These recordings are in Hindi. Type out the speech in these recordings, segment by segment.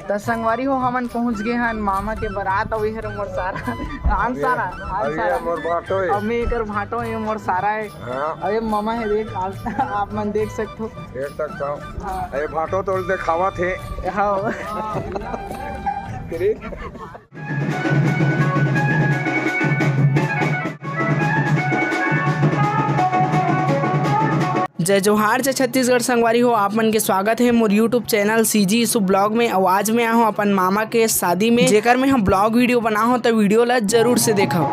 तो संगवारी हो हमन पहुंच गए हन मामा के बारात अउ इहर मोर सारा आन सारा मोर भाटो है अब मैं एकर भाटो ये मोर सारा है। हां अरे मामा है देख आप मन देख सकते हो देख सकता हूं ये भाटो तो दिखावा थे हां जय जोहार जय छत्तीसगढ़ संगवारी हो आप मन के स्वागत है मोर YouTube channel CG Ishu blog में। आवाज में आऊँ अपन मामा के शादी में जेकर में हम ब्लॉग वीडियो बना हो तो वीडियो ला जरूर से देखो।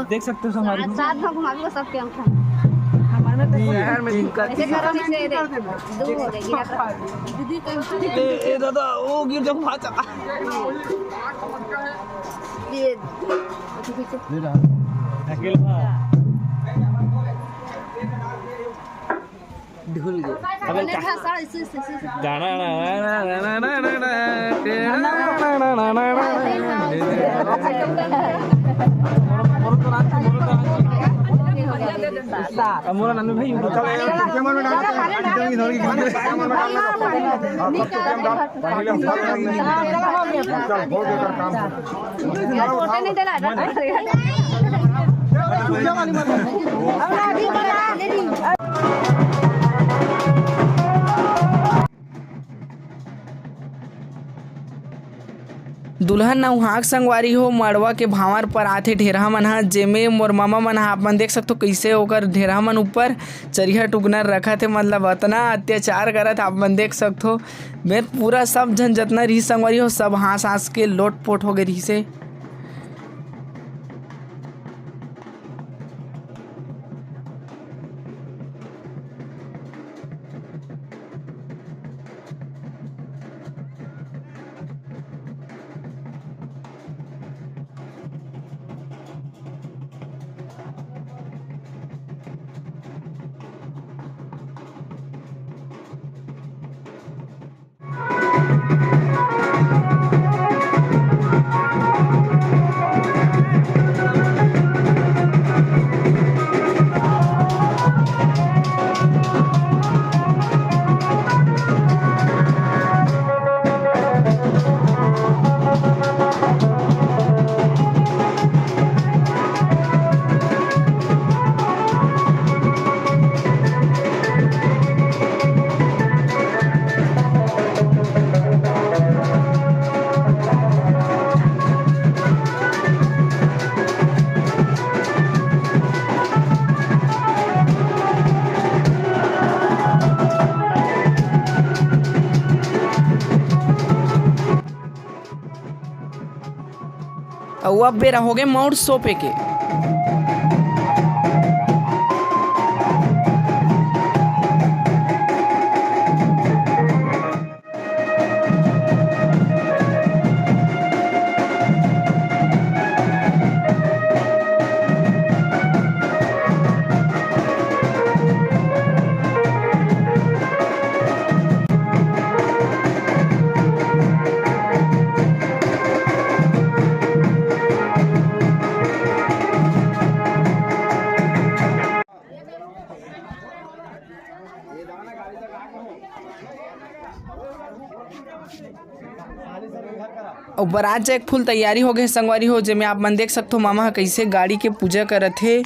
देख सकते हो हमारी साथ में घुमा भी सकते हैं हम शहर में दिक्कत ऐसे करो से दूर हो जाएगी दीदी ए दादा ओ गिर जाओ भाचा ये अकेला ढूल गए अबे गाना मोरा नन्नू भाई कैमरा में दुल्हन नउहाक संगवारी हो मड़वा के भावर पर आथे ढेरा मन ह जेमे मोर मामा मन आप मन देख सकते हो कैसे ओकर ढेरा मन ऊपर चरिया टुकनर रखा थे मतलब इतना अत्याचार करत आप मन देख सकते हो। मैं पूरा सब जन जितना रही संगवारी हो सब हाँस हाँस के लोट पोट हो गई रही से। और अब बेरा हो गए माउंट सोपे के। और बारात जाए फुल तैयारी हो गए संगवारी हो, जेमे आप मन देख सकते हो मामा ह कैसे गाड़ी के पूजा करत हे।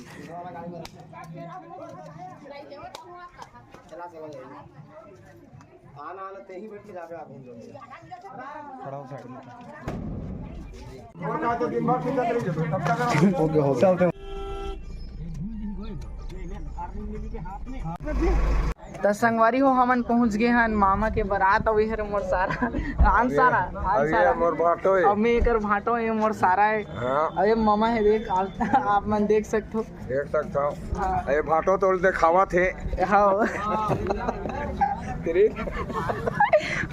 तो संगवारी हो हमन पहुंच गए हन मामा के बारात। अभी हर मोर सारा आन सारा अब मैं एकर भाटो है मोर सारा है। अरे मामा है देख आप मन देख सकते हो ये भाटो तो दिखावा थे। हाँ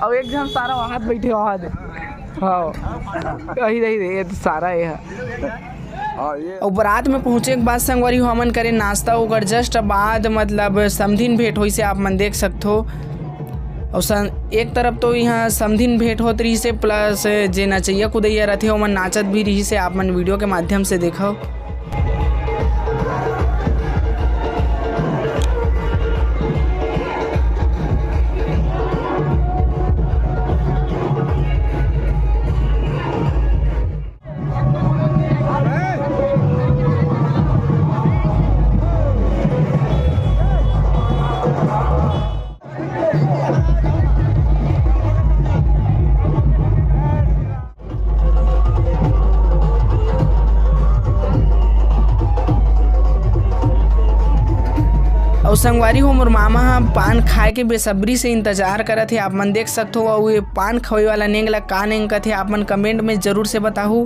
अब एक जन सारा वहां बैठे वहां दे। हाँ यही ये तो सारा है। और बारात में पहुंचे के बाद संगवारी हो हमन करे नाश्ता ओकर जस्ट बाद मतलब समधिन भेंट होई से आप मन देख सकते हो। और एक तरफ तो यहाँ समधिन भेंट होत रही से प्लस जे नचैया कुदैया रहते ओमन नाचत भी रही से आप मन वीडियो के माध्यम से देखो। और संगवारी हो मोर मामा पान खाए के बेसब्री से इंतजार करत थे। आप मन देख सकते हो। और ये पान खवे वाला नेंग ला का नेंग कथे आप मन कमेंट में जरूर से बताहू।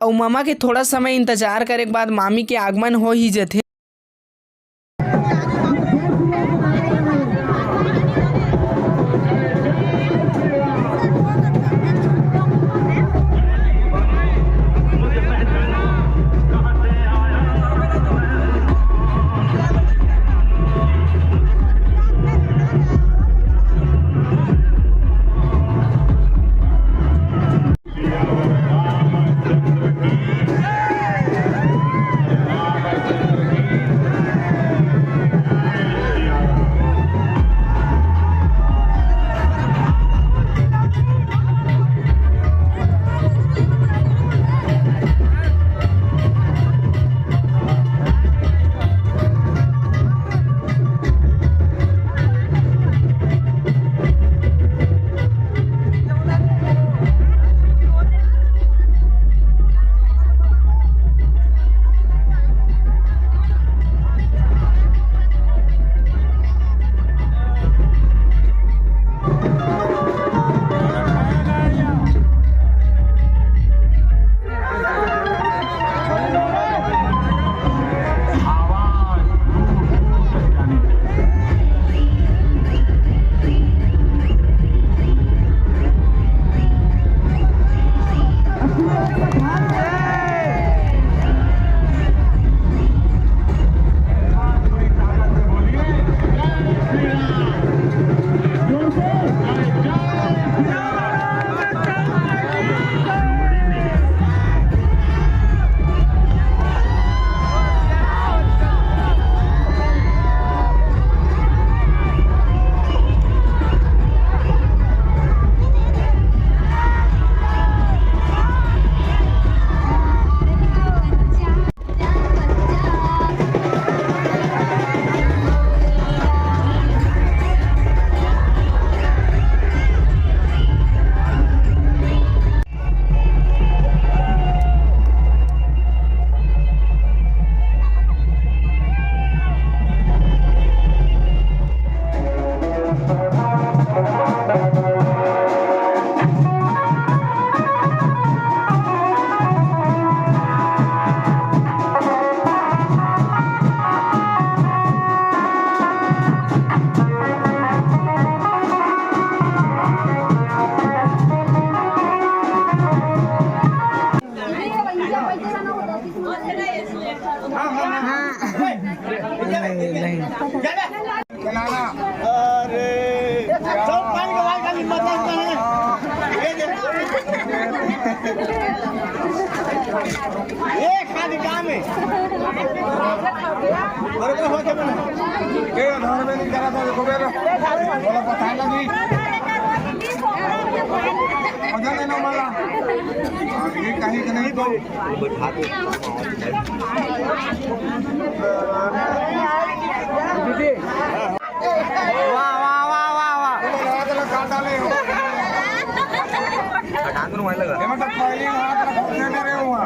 और मामा के थोड़ा समय इंतजार करे के बाद मामी के आगमन हो ही जथे। एक खाली काम है। ये आधार में नहीं करा था देखो बेटा बोला पता नहीं मजा नहीं ना माला ये कहीं कि नहीं तो वाह वाह वाह वाह वाह काटा ले ये मतलब पहले हाथ रखने दे रहे हुआ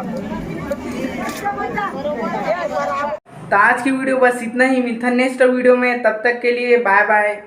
तो आज की वीडियो बस इतना ही, मिलता नेक्स्ट वीडियो में, तब तक के लिए बाय बाय।